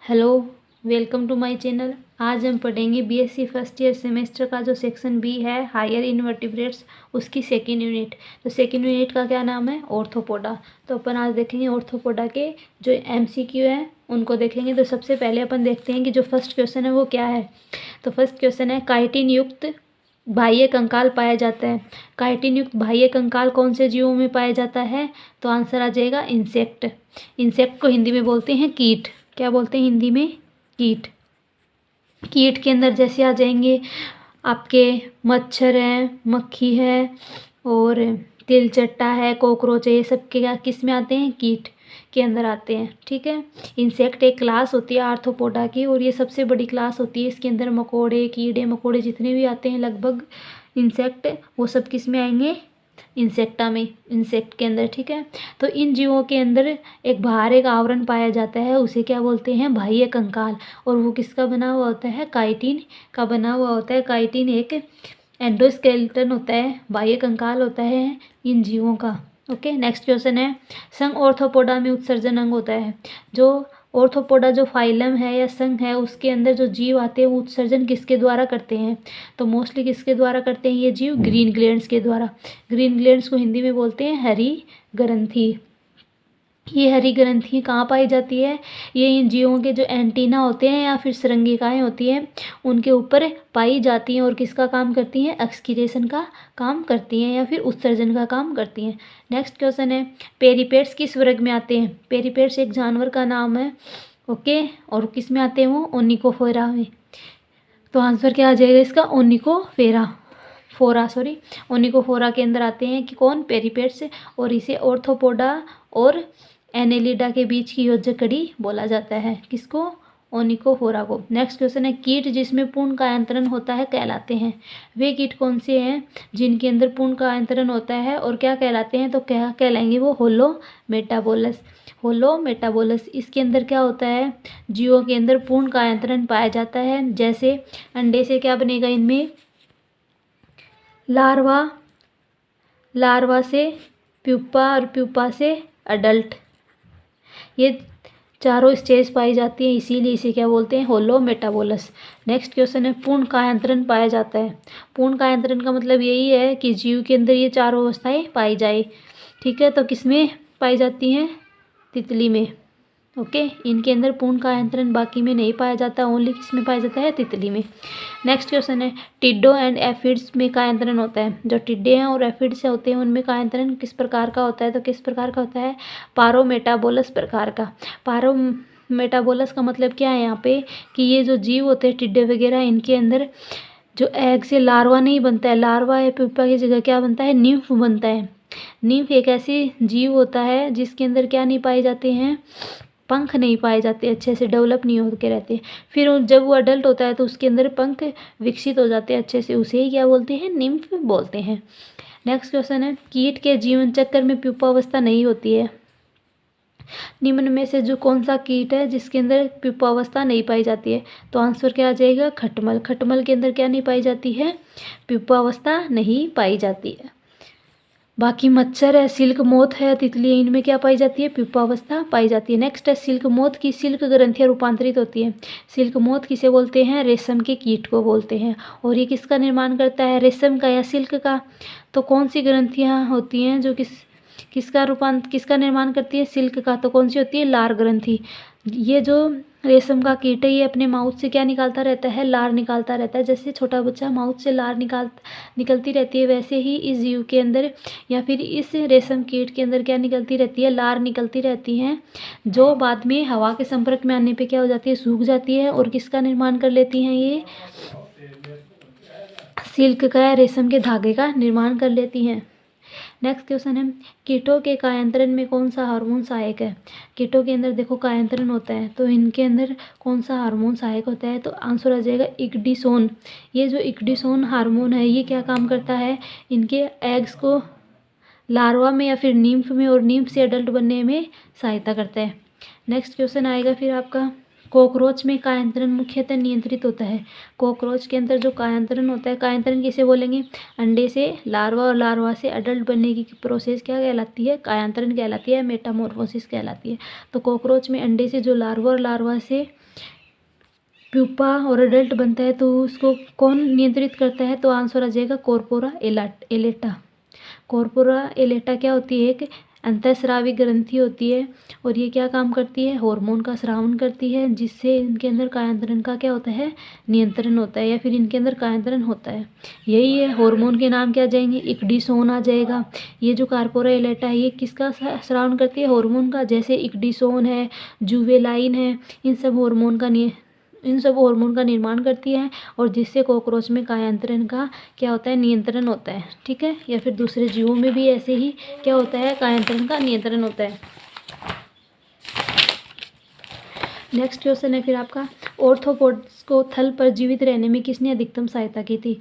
Hello, welcome to my channel. आज हम पढ़ेंगे बीएससी फर्स्ट ईयर सेमेस्टर का जो सेक्शन बी है हायर इनवर्टिब्रेट्स, उसकी सेकेंड यूनिट। तो सेकेंड यूनिट का क्या नाम है? ऑर्थोपोडा। तो अपन आज देखेंगे ऑर्थोपोडा के जो एमसीक्यू है उनको देखेंगे। तो सबसे पहले अपन देखते हैं कि जो फर्स्ट क्वेश्चन है वो क्या है। तो फर्स्ट क्वेश्चन है, काइटिन युक्त बाह्य कंकाल पाया जाता है। काइटिन युक्त बाह्य कंकाल कौन से जीवों में पाया जाता है? तो आंसर आ जाएगा इंसेक्ट। इंसेक्ट को हिंदी में बोलते हैं कीट। क्या बोलते हैं हिंदी में? कीट। कीट के अंदर जैसे आ जाएंगे आपके मच्छर है, मक्खी है और तिलचट्टा है, कॉकरोच है। ये सब के किस में आते हैं? कीट के अंदर आते हैं। ठीक है। इंसेक्ट एक क्लास होती है आर्थ्रोपोडा की और ये सबसे बड़ी क्लास होती है। इसके अंदर मकोड़े, कीड़े मकोड़े जितने भी आते हैं लगभग इंसेक्ट, वो सब किस में आएंगे? इंसेक्टा में, इंसेक्ट के अंदर। ठीक है। तो इन जीवों के अंदर एक बाहर एक आवरण पाया जाता है, उसे क्या बोलते हैं? बाह्य कंकाल। और वो किसका बना हुआ होता है? काइटिन का बना हुआ होता है। काइटिन एक एंडोस्केलेटन होता है, बाह्य कंकाल होता है इन जीवों का। ओके। नेक्स्ट क्वेश्चन है, संघ ऑर्थोपोडा में उत्सर्जन अंग होता है। जो ऑर्थोपोडा जो फाइलम है या संघ है उसके अंदर जो जीव आते हैं वो उत्सर्जन किसके द्वारा करते हैं? तो मोस्टली किसके द्वारा करते हैं ये जीव? ग्रीन ग्लैंड्स के द्वारा। ग्रीन ग्लैंड्स को हिंदी में बोलते हैं हरी ग्रंथि। ये हरी ग्रंथि कहाँ पाई जाती है? ये इन जीवों के जो एंटीना होते हैं या फिर श्रृंगिकाएँ होती हैं उनके ऊपर पाई जाती हैं और किसका काम करती हैं? एक्सक्रीशन का काम करती हैं या फिर उत्सर्जन का काम करती हैं। नेक्स्ट क्वेश्चन है, पेरिपेट्स किस वर्ग में आते हैं? पेरिपेट्स एक जानवर का नाम है। ओके। और किस में आते हैं वो? ओनिकोफोरा में। तो आंसर क्या आ जाएगा इसका? ओनिकोफोरा के अंदर आते हैं कि कौन? पेरिपेट्स। और इसे ऑर्थोपोडा और एनेलिडा के बीच की योज्य कड़ी बोला जाता है। किसको? ओनिकोफोरा को। नेक्स्ट क्वेश्चन है, कीट जिसमें पूर्ण कायांतरण होता है कहलाते हैं। वे कीट कौन से हैं जिनके अंदर पूर्ण कायांतरण होता है और क्या कहलाते हैं? तो क्या कहलाएंगे वो? होलोमेटाबोलस। होलोमेटाबोलस। इसके अंदर क्या होता है? जीवों के अंदर पूर्ण कायांतरण पाया जाता है। जैसे अंडे से क्या बनेगा इनमें? लार्वा, लार्वा से प्यूपा और प्यूपा से अडल्ट। ये चारों स्टेज पाई जाती हैं, इसीलिए इसे क्या बोलते हैं? होलोमेटाबोलस। नेक्स्ट क्वेश्चन है, पूर्ण कायांतरण पाया जाता है। पूर्ण कायांतरण का मतलब यही है कि जीव के अंदर ये चारों अवस्थाएं पाई जाए। ठीक है। तो किसमें पाई जाती हैं? तितली में। ओके। इनके अंदर पूर्ण कायांतरण बाकी में नहीं पाया जाता, ओनली किसमें पाया जाता है? तितली में। नेक्स्ट क्वेश्चन है, टिड्डो एंड एफिड्स में कायांतरण होता है। जो टिड्डे हैं और एफिड्स होते हैं उनमें कायांतरण किस प्रकार का होता है? तो किस प्रकार का होता है? पारोमेटाबोलस प्रकार का। पारोमेटाबोलस का मतलब क्या है यहाँ पे? कि ये जो जीव होते हैं टिड्डे वगैरह, इनके अंदर जो एग से लार्वा नहीं बनता है, लार्वा या प्यूपा की जगह क्या बनता है? निम्फ बनता है। निम्फ एक ऐसी जीव होता है जिसके अंदर क्या नहीं पाए जाते हैं? पंख नहीं पाए जाते, अच्छे से डेवलप नहीं होकर रहते। फिर जब वो अडल्ट होता है तो उसके अंदर पंख विकसित हो जाते हैं अच्छे से, उसे ही क्या बोलते हैं? निम्फ बोलते हैं। नेक्स्ट क्वेश्चन है, कीट के जीवन चक्र में प्यूपावस्था नहीं होती है। निम्न में से जो कौन सा कीट है जिसके अंदर प्यूपावस्था नहीं पाई जाती है? तो आंसर क्या आ जाएगा? खटमल। खटमल के अंदर क्या नहीं पाई जाती है? प्यूपावस्था नहीं पाई जाती है। बाकी मच्छर है, सिल्क मोथ है, तितली है, इनमें क्या पाई जाती है? प्यूपावस्था पाई जाती है। नेक्स्ट है, सिल्क मोथ की सिल्क ग्रंथियां रूपांतरित होती है। सिल्क मोथ किसे बोलते हैं? रेशम के कीट को बोलते हैं। और ये किसका निर्माण करता है? रेशम का या सिल्क का? तो कौन सी ग्रंथियां होती हैं जो किसका निर्माण करती है? सिल्क का। तो कौन सी होती है? लार ग्रंथि। ये जो रेशम का कीट है ये अपने माउथ से क्या निकालता रहता है? लार निकालता रहता है। जैसे छोटा बच्चा माउथ से लार निकलती रहती है, वैसे ही इस जीव के अंदर या फिर इस रेशम कीट के अंदर क्या निकलती रहती है? लार निकलती रहती हैं, जो बाद में हवा के संपर्क में आने पे क्या हो जाती है? सूख जाती है। और किसका निर्माण कर लेती हैं ये? सिल्क का या रेशम के धागे का निर्माण कर लेती हैं। नेक्स्ट क्वेश्चन है, कीटों के कायांतरण में कौन सा हार्मोन सहायक है? कीटों के अंदर देखो कायांतरण होता है, तो इनके अंदर कौन सा हार्मोन सहायक होता है? तो आंसर आ जाएगा इक्डिसोन। ये जो इक्डिसोन हार्मोन है ये क्या काम करता है? इनके एग्स को लार्वा में या फिर नीम्फ में और नीम्फ से अडल्ट बनने में सहायता करता है। नेक्स्ट क्वेश्चन आएगा फिर आपका, कॉकरोच में कायांतरण मुख्यतः नियंत्रित होता है। कॉकरोच के अंदर जो कायांतरण होता है, कायांतरण किसे बोलेंगे? अंडे से लार्वा और लार्वा से अडल्ट बनने की प्रोसेस क्या कहलाती है? कायांतरण कहलाती है, मेटामॉर्फोसिस कहलाती है। तो कॉकरोच में अंडे से जो लार्वा और लार्वा से प्यूपा और अडल्ट बनता है तो उसको कौन नियंत्रित करता है, तो आंसर आ जाएगा कॉर्पोरा एलेटा। कॉर्पोरा एलेटा क्या होती है, एक अंतःस्रावी ग्रंथि होती है और ये क्या काम करती है, हार्मोन का स्रावन करती है, जिससे इनके अंदर कायांतरण का क्या होता है, नियंत्रण होता है, या फिर इनके अंदर कायांतरण होता है। यही है, हार्मोन के नाम क्या जाएंगे, इक्डिसोन आ जाएगा। ये जो कॉर्पोरा एलेटा है ये किसका स्रावन करती है, हार्मोन का, जैसे इक्डिसोन है, जुवेलाइन है, इन सब हार्मोन का निर्माण करती है और जिससे कॉकरोच में कायांतरण का क्या होता है, नियंत्रण होता है। ठीक है, या फिर दूसरे जीवों में भी ऐसे ही क्या होता है, कायांतरण का नियंत्रण होता है। नेक्स्ट क्वेश्चन है फिर आपका, ऑर्थ्रोपोड्स को थल पर जीवित रहने में किसने अधिकतम सहायता की थी।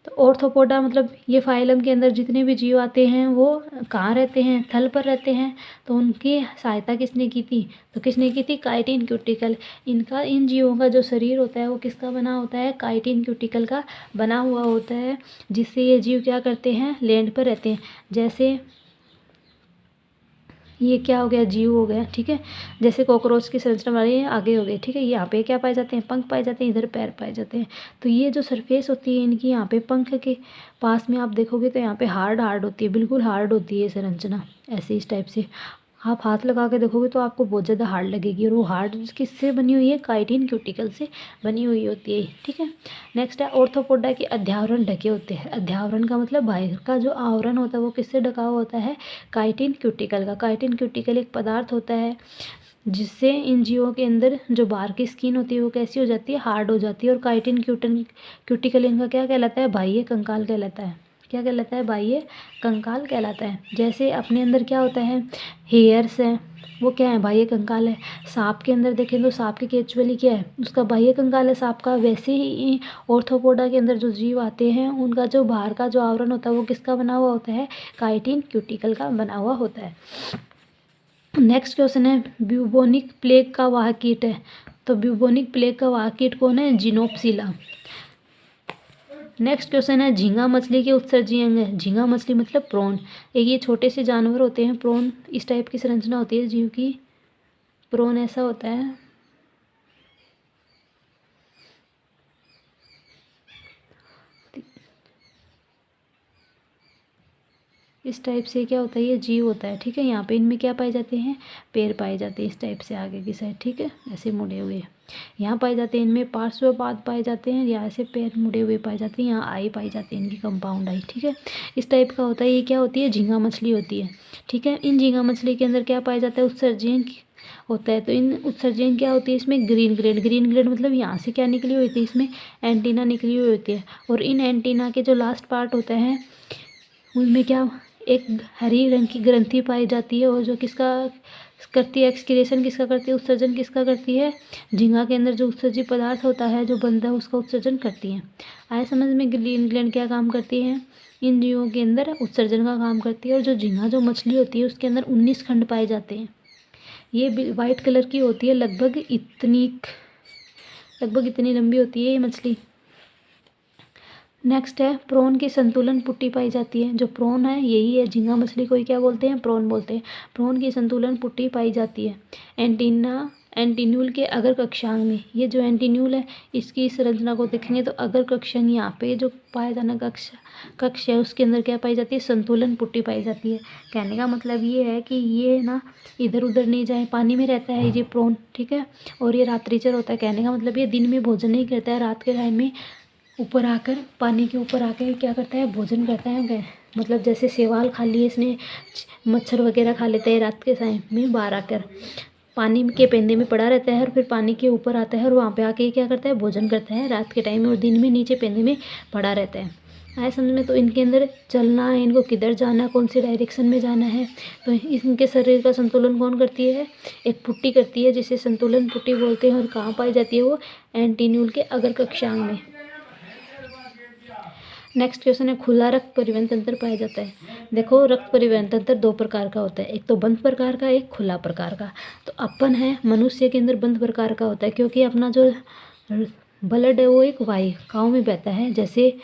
तो ऑर्थ्रोपोडा मतलब ये फाइलम के अंदर जितने भी जीव आते हैं वो कहाँ रहते हैं, थल पर रहते हैं। तो उनकी सहायता किसने की थी, तो किसने की थी, काइटिन क्यूटिकल। इन जीवों का जो शरीर होता है वो किसका बना होता है, काइटिन क्यूटिकल का बना हुआ होता है, जिससे ये जीव क्या करते हैं, लैंड पर रहते हैं। जैसे ये क्या हो गया, जीव हो गया। ठीक है, जैसे कॉकरोच की संरचना वाले आगे हो गए। ठीक है, यहाँ पे क्या पाए जाते हैं, पंख पाए जाते हैं, इधर पैर पाए जाते हैं। तो ये जो सरफेस होती है इनकी, यहाँ पे पंख के पास में आप देखोगे तो यहाँ पे हार्ड होती है, बिल्कुल हार्ड होती है संरचना, ऐसे इस टाइप से। आप हाथ लगा के देखोगे तो आपको बहुत ज़्यादा हार्ड लगेगी, और वो हार्ड किससे बनी हुई है, काइटिन क्यूटिकल से बनी हुई होती है। ठीक है, नेक्स्ट है, ऑर्थ्रोपोडा के अध्यावरण ढके होते हैं। अध्यावरण का मतलब बाहर का जो आवरण होता है वो किससे ढका हुआ होता है, काइटिन क्यूटिकल का। काइटिन क्यूटिकल एक पदार्थ होता है जिससे इन जीवों के अंदर जो बाहर की स्किन होती है वो कैसी हो जाती है, हार्ड हो जाती है। और काइटिन क्यूटिकल इनका क्या कहलाता है, बाह्य कंकाल कहलाता है। क्या कहलाता है, बाह्य कंकाल कहलाता है। जैसे अपने अंदर क्या होता है, हेयर्स हैं, वो क्या है, बाह्य कंकाल है। सांप के अंदर देखें तो सांप की केचुअली क्या है, उसका बाह्य कंकाल है सांप का। वैसे ही ऑर्थ्रोपोडा के अंदर जो जीव आते हैं उनका जो बाहर का जो आवरण होता है वो किसका बना हुआ होता है, काइटिन क्यूटिकल का बना हुआ होता है। नेक्स्ट क्वेश्चन है, ब्यूबोनिक प्लेग का वाहक कीट है। तो ब्यूबोनिक प्लेग का वाहक कीट कौन है, जिनोप्सिला। नेक्स्ट क्वेश्चन है, झींगा मछली के उत्सर्जी अंग है। झींगा मछली मतलब प्रॉन। एक ये छोटे से जानवर होते हैं प्रॉन, इस टाइप की संरचना होती है जीव की। प्रॉन ऐसा होता है, इस टाइप से क्या होता है, ये जीव होता है। ठीक है, यहाँ पे इनमें क्या पाए जाते हैं, पैर पाए जाते हैं इस टाइप से आगे की साइड। ठीक है, ऐसे मुड़े हुए यहाँ पाए जाते हैं। इनमें पार्श्वपाद पाए जाते हैं, यहाँ से पैर मुड़े हुए पाए जाते हैं, यहाँ आई पाई जाती है इनकी, कंपाउंड आई। ठीक है, इस टाइप का होता है। ये क्या होती है, झींगा मछली होती है। ठीक है, इन झींगा मछली के अंदर क्या पाया जाता है, उत्सर्जन होता है। तो इन उत्सर्जन क्या होती है, इसमें ग्रीन ग्रेड मतलब यहाँ से क्या निकली हुई होती है, इसमें एंटीना निकली हुई होती है। और इन एंटीना के जो लास्ट पार्ट होता है उनमें क्या, एक हरी रंग की ग्रंथि पाई जाती है, और जो किसका करती है, एक्सक्रीशन किसका करती है, उत्सर्जन किसका करती है, झींगा के अंदर जो उत्सर्जी पदार्थ होता है जो बनता है उसका उत्सर्जन करती है। आए समझ में, ग्रीन ग्लैंड क्या काम करती है, इन जीवों के अंदर उत्सर्जन का काम करती है। और जो झींगा जो मछली होती है उसके अंदर 19 खंड पाए जाते हैं। ये वाइट कलर की होती है, लगभग इतनी लंबी होती है ये मछली। नेक्स्ट है, प्रोन की संतुलन पुट्टी पाई जाती है। जो प्रोन है यही है, झींगा मछली को ही क्या बोलते हैं, प्रोन बोलते हैं। प्रोन की संतुलन पुट्टी पाई जाती है एंटीन्यूल के अगर कक्षांग में। ये जो एंटीन्यूल है इसकी संरचना को देखेंगे तो अगर कक्षांग, यहाँ पे जो पाया जाना कक्ष है उसके अंदर क्या पाई जाती है, संतुलन पुट्टी पाई जाती है। कहने का मतलब ये है कि ये ना इधर उधर नहीं जाए, पानी में रहता है ये प्रोन। ठीक है, और ये रात्रिचर होता है। कहने का मतलब ये दिन में भोजन नहीं करता है, रात के टाइम में ऊपर आकर, पानी के ऊपर आकर क्या करता है, भोजन करता है। मतलब जैसे शैवाल खा लिए इसने, मच्छर वगैरह खा लेते हैं रात के टाइम में, बाहर आकर पानी के पेंदे में पड़ा रहता है और फिर पानी के ऊपर आता है और वहाँ पे आके क्या करता है, भोजन करता है रात के टाइम में, और दिन में नीचे पेंदे में पड़ा रहता है। आए समझ में। तो इनके अंदर चलना है, इनको किधर जाना है, कौन सी डायरेक्शन में जाना है, तो इनके शरीर का संतुलन कौन करती है, एक पुट्टी करती है जिसे संतुलन पुट्टी बोलते हैं। और कहाँ पाई जाती है वो, एंटीन्यूल के अगर कक्षांग में। नेक्स्ट क्वेश्चन है, खुला रक्त परिवहन तंत्र पाया जाता है। देखो, रक्त परिवहन तंत्र दो प्रकार का होता है, एक तो बंद प्रकार का, एक खुला प्रकार का। तो अपन है, मनुष्य के अंदर बंद प्रकार का होता है, क्योंकि अपना जो ब्लड है वो एक वाहिकाओं में बहता है। जैसे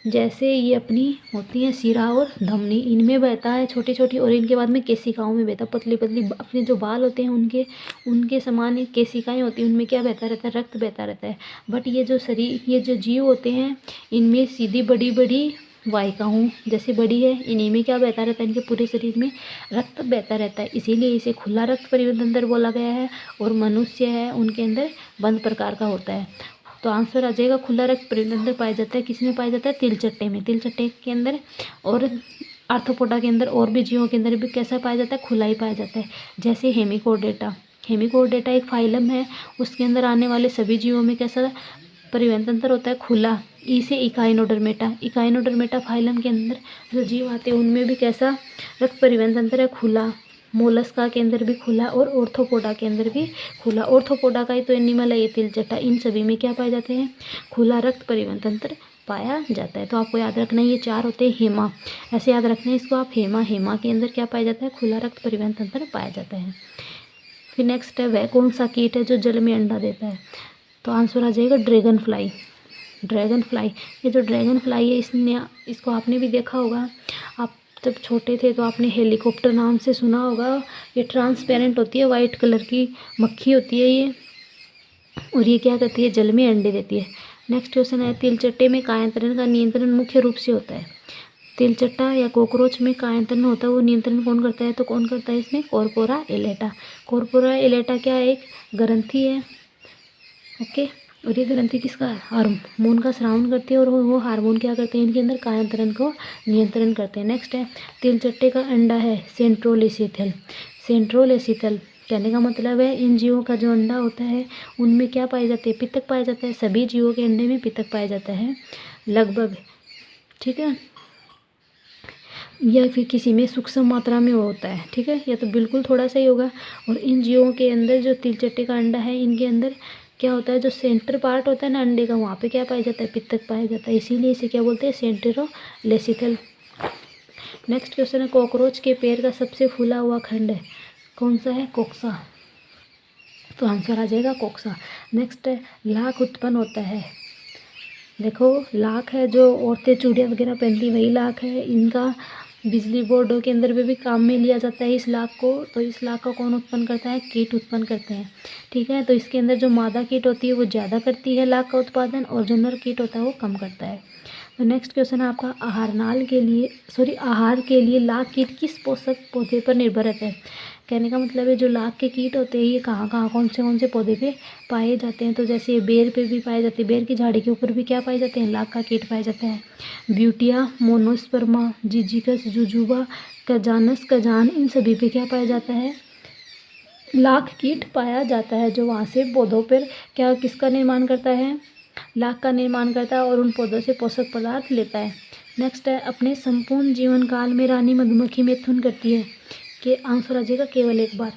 जैसे ये अपनी होती हैं सिरा और धमनी, इनमें बहता है छोटी छोटी, और इनके बाद में केशिकाओं में बहता, पतली पतली अपने जो बाल होते हैं उनके उनके समान एक केशिकाएँ होती हैं, उनमें क्या बहता रहता है, रक्त बहता रहता है। बट ये जो शरीर, ये जो जीव होते हैं, इनमें सीधी बड़ी बड़ी वाहिकाओं जैसे बड़ी है, इन्हीं में क्या बहता रहता है, इनके पूरे शरीर में रक्त बहता रहता है, इसीलिए इसे खुला रक्त परिवहन तंत्र बोला गया है। और मनुष्य है उनके अंदर बंद प्रकार का होता है। तो आंसर आ जाएगा खुला रक्त परिवहन तंत्र पाया जाता है किसमें पाया जाता है, तिलचट्टे में, तिलचट्टे के अंदर। और आर्थ्रोपोडा के अंदर और भी जीवों के अंदर भी कैसा पाया जाता है, खुला ही पाया जाता है। जैसे हेमिकोडेटा, हेमिकोडेटा एक फाइलम है, उसके अंदर आने वाले सभी जीवों में कैसा परिवहन तंत्र होता है, खुला। ई से इकाइनोडर्मेटा, इकाइनोडर्मेटा फाइलम के अंदर जो जीव आते हैं उनमें भी कैसा रक्त परिवहन तंत्र है, खुला। मोलस्का के अंदर भी खुला और ऑर्थोपोडा के अंदर भी खुला। ऑर्थोपोडा का ही तो एनिमल है ये तिलचट्टा, इन सभी में क्या पाए जाते हैं, खुला रक्त परिवहन तंत्र पाया जाता है। तो आपको याद रखना है ये चार होते हैं हेमा, ऐसे याद रखना है इसको आप, हेमा, हेमा के अंदर क्या पाया जाता है, खुला रक्त परिवहन तंत्र पाया जाता है। फिर नेक्स्ट है वह कौन सा कीट है जो जल में अंडा देता है, तो आंसर आ जाएगा ड्रैगन फ्लाई। ड्रैगन फ्लाई, ये जो ड्रैगन फ्लाई है इसको आपने भी देखा होगा, आप जब छोटे थे तो आपने हेलीकॉप्टर नाम से सुना होगा। ये ट्रांसपेरेंट होती है, वाइट कलर की मक्खी होती है ये, और ये क्या करती है, जल में अंडे देती है। नेक्स्ट क्वेश्चन है तिलचट्टे में कायांतरण का नियंत्रण मुख्य रूप से होता है। तिलचट्टा या कॉकरोच में कायांतरण होता है, वो नियंत्रण कौन करता है, तो कौन करता है इसमें, कॉर्पोरा एलेटा। कॉर्पोरा एलेटा क्या है, एक ग्रंथि है, ओके। और ये ग्रंथि किसका, हार्मोन का स्रावन करती है, और वो हार्मोन क्या करते हैं, इनके अंदर कायांतरण को नियंत्रण करते हैं। नेक्स्ट है तिलचट्टे का अंडा है सेंट्रोलेसिथल। सेंट्रोलेसिथल कहने का मतलब है इन जीवों का जो अंडा होता है उनमें क्या पाए जाते हैं, पित्तक पाया जाता है। सभी जीवों के अंडे में पित्तक पाया जाता है लगभग, ठीक है, या फिर किसी में सूक्ष्म मात्रा में होता है, ठीक है, या तो बिल्कुल थोड़ा सा ही होगा। और इन जीवों के अंदर जो तिलचट्टे का अंडा है, इनके अंदर क्या होता है, जो सेंटर पार्ट होता है ना अंडे का, वहाँ पे क्या पाया जाता है, पित्तक पाया जाता है, इसीलिए इसे क्या बोलते हैं, सेंट्रोलेसिथल। नेक्स्ट क्वेश्चन है कॉकरोच के पैर का सबसे फूला हुआ खंड है, कौन सा है, कोक्सा। तो आंसर आ जाएगा कोक्सा। नेक्स्ट है लाख उत्पन्न होता है, देखो लाख है जो औरतें चूड़ियाँ वगैरह पहनती वही लाख है, इनका बिजली बोर्डों के अंदर भी काम में लिया जाता है इस लाख को। तो इस लाख को कौन उत्पन्न करता है, कीट उत्पन्न करते हैं, ठीक है। तो इसके अंदर जो मादा कीट होती है वो ज़्यादा करती है लाख का उत्पादन, और जो नर कीट होता है वो कम करता है। तो नेक्स्ट क्वेश्चन है आपका आहार के लिए लाख कीट किस पोषक पौधे पर निर्भर रहता है। कहने का मतलब है जो लाख के कीट होते हैं ये कहाँ कहाँ कौन से पौधे पे पाए जाते हैं, तो जैसे बेर पे भी पाए जाते हैं, बेर की झाड़ी के ऊपर भी क्या पाए जाते हैं, लाख का कीट पाया जाता है। ब्यूटिया, मोनोस्पर्मा, जिजिकस, जुजुबा, कजानस, कजान, इन सभी पे क्या पाया जाता है, लाख कीट पाया जाता है, जो वहाँ से पौधों पर क्या किसका निर्माण करता है, लाख का निर्माण करता है, और उन पौधों से पोषक पदार्थ लेता है। नेक्स्ट है अपने संपूर्ण जीवन काल में रानी मधुमक्खी मैथुन करती है, कि आंसर आ जाएगा केवल एक बार।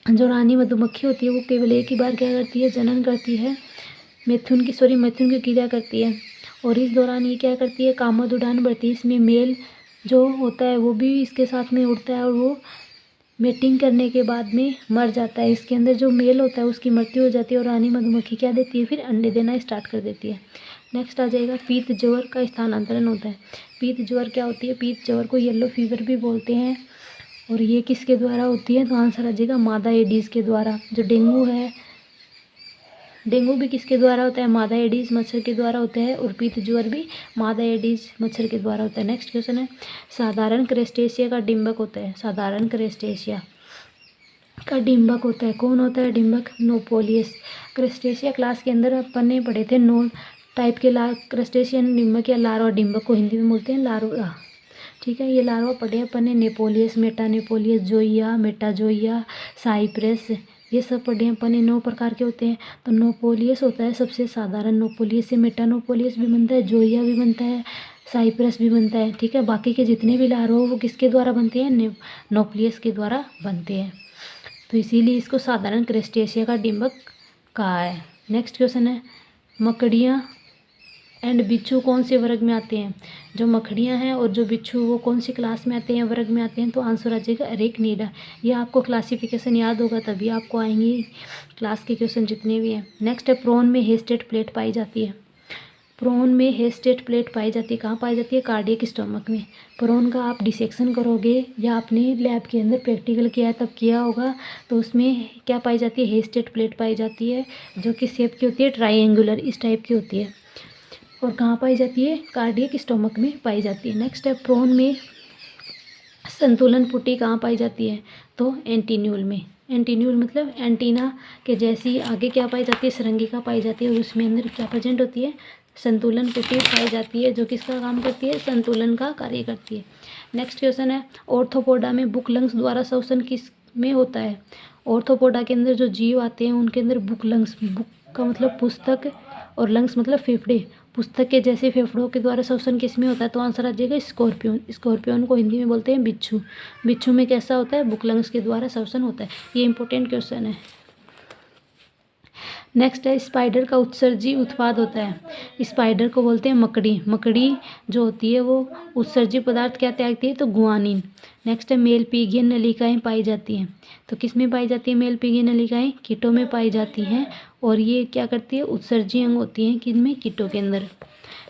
जो रानी मधुमक्खी होती है वो केवल एक ही बार क्या करती है, जनन करती है, मैथुन की क्रिया करती है। और इस दौरान ये क्या करती है, कामोद उड़ान बढ़ती है, इसमें मेल जो होता है वो भी इसके साथ में उड़ता है, और वो मेटिंग करने के बाद में मर जाता है। इसके अंदर जो मेल होता है उसकी मृत्यु हो जाती है, और रानी मधुमक्खी क्या देती है, फिर अंडे देना स्टार्ट कर देती है। नेक्स्ट आ जाएगा पीत ज्वर का स्थानांतरण होता है। पीत ज्वर क्या होती है, पीत ज्वर को येलो फीवर भी बोलते हैं, और ये किसके द्वारा होती है, तो आंसर आ जाएगा मादा एडीज के द्वारा। जो डेंगू है, डेंगू भी किसके द्वारा होता है, मादा एडीज मच्छर के द्वारा होता है, और पीत ज्वर भी मादा एडीज मच्छर के द्वारा होता है। नेक्स्ट क्वेश्चन है साधारण क्रेस्टेशिया का डिंबक होता है, साधारण क्रेस्टेशिया का डिंबक होता है, कौन होता है डिंबक, नोपोलियस। क्रेस्टेशिया क्लास के अंदर अपन ने पढ़े थे 9 टाइप के क्रेस्टेशियन डिंबक या लार्वा, डिंबक को हिंदी में बोलते हैं लार्वा, ठीक है। ये लार्वा पढ़े अपन ने, नेपोलियस, मेटानेपोलियस, जोइया, मेटाजोइया, साइप्रस, ये सब पढ़े अपन ने। 9 प्रकार के होते हैं। तो नोपोलियस होता है सबसे साधारण, नोपोलियस से मेटानोपोलियस भी बनता है, जोइया भी बनता है, साइप्रस भी बनता है, ठीक है। बाकी के जितने भी लार्वा वो किसके द्वारा बनते हैं, नोपोलियस के द्वारा बनते हैं। तो इसीलिए इसको साधारण क्रेस्टेशिया का डिंबक कहा है। नेक्स्ट क्वेश्चन है मकड़ियाँ एंड बिच्छू कौन से वर्ग में आते हैं। जो मकड़ियाँ हैं और जो बिच्छू वो कौन सी क्लास में आते हैं, वर्ग में आते हैं, तो आंसर आ जाएगा अरेक्निडा। ये आपको क्लासिफिकेशन याद होगा तभी आपको आएंगे क्लास के क्वेश्चन जितने भी हैं। नेक्स्ट है प्रोन में हेस्टेड प्लेट पाई जाती है। प्रोन में हेस्टेट प्लेट पाई जाती है। कहाँ पाई जाती है? कार्डियक स्टोमक में। प्रोन का आप डिसेक्शन करोगे या आपने लैब के अंदर प्रैक्टिकल किया है तब किया होगा, तो उसमें क्या पाई जाती है? हेस्टेट प्लेट पाई जाती है, जो कि शेप की होती है ट्राइंगुलर, इस टाइप की होती है। और कहाँ पाई जाती है? कार्डियक स्टोमक में पाई जाती है। नेक्स्ट है प्रोन में संतुलन पुटी कहाँ पाई जाती है? तो एंटीन्यूल में। एंटीन्यूल मतलब एंटीना के जैसी आगे क्या पाई जाती है? सरंगिका पाई जाती है, और उसमें अंदर क्या प्रेजेंट होती है? संतुलन पुटी पाई जाती है, जो किसका काम करती है? संतुलन का कार्य करती है। नेक्स्ट क्वेश्चन है, ऑर्थोपोडा में बुक लंग्स द्वारा श्वसन किस में होता है? ऑर्थोपोडा के अंदर जो जीव आते हैं उनके अंदर बुक लंग्स, बुक का मतलब पुस्तक और लंग्स मतलब फेफड़े, पुस्तक के जैसे फेफड़ों के द्वारा श्वसन किस में होता है? तो आंसर आ जाएगा स्कॉर्पियन। स्कॉर्पियन को हिंदी में बोलते हैं बिच्छू। बिच्छू में कैसा होता है? बुक लंग्स के द्वारा श्वसन होता है। ये इंपॉर्टेंट क्वेश्चन है। नेक्स्ट है, स्पाइडर का उत्सर्जी उत्पाद होता है। स्पाइडर को बोलते हैं मकड़ी। मकड़ी जो होती है वो उत्सर्जी पदार्थ क्या त्यागती है? तो गुआनिन। नेक्स्ट है, मेल पीगियन नलिकाएं पाई जाती हैं। तो किस में पाई जाती है मेल पीगियन नलिकाएं? कीटों में पाई जाती हैं, और ये क्या करती है? उत्सर्जी अंग होती हैं। किन में? कीटों के अंदर।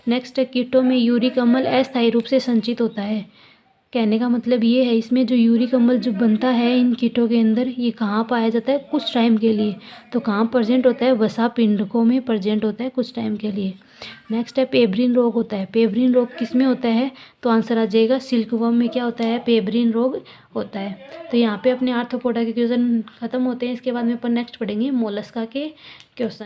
नेक्स्ट है, कीटों में यूरिक अम्ल अस्थायी रूप से संचित होता है। कहने का मतलब ये है, इसमें जो यूरिक अम्ल जो बनता है इन कीटों के अंदर, ये कहाँ पाया जाता है? कुछ टाइम के लिए। तो कहाँ प्रेजेंट होता है? वसा पिंडकों में प्रेजेंट होता है कुछ टाइम के लिए। नेक्स्ट है, पेब्रिन रोग होता है। पेब्रिन रोग किस में होता है? तो आंसर आ जाएगा सिल्कवर्म में। क्या होता है? पेब्रिन रोग होता है। तो यहाँ पे अपने आर्थ्रोपोडा के क्वेश्चन खत्म होते हैं। इसके बाद में अपन नेक्स्ट पढ़ेंगे मोलस्का के क्वेश्चन।